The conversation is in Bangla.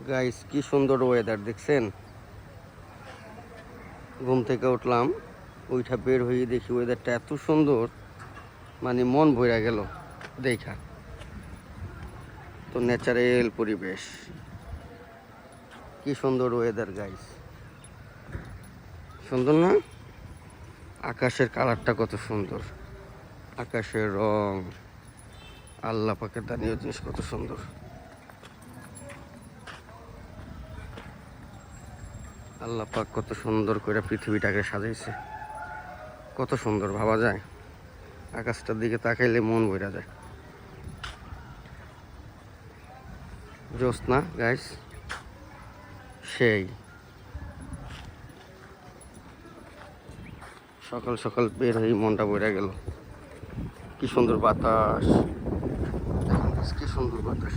গাইস কি সুন্দর ওয়েদার দেখছেন। ঘুম থেকে উঠলাম, ওইটা বের হয়ে দেখি ওয়েদারটা এত সুন্দর, মানে মন ভরে গেল দেখা। তো ন্যাচারাল পরিবেশ, কি সুন্দর ওয়েদার গাইস, সুন্দর না? আকাশের কালারটা কত সুন্দর, আকাশের রং, আল্লাহ পাকের দানীয় জিনিস কত সুন্দর। আল্লাহ পাক কত সুন্দর করে পৃথিবীটাকে সাজাইছে, কত সুন্দর ভাবা যায়। আকাশটার দিকে তাকাইলে মন ভরে যায়। জ্যোৎস্না গাইস, সেই সকাল সকাল বের হয়ে মনটা ভরে গেল। কি সুন্দর বাতাস, কি সুন্দর বাতাস।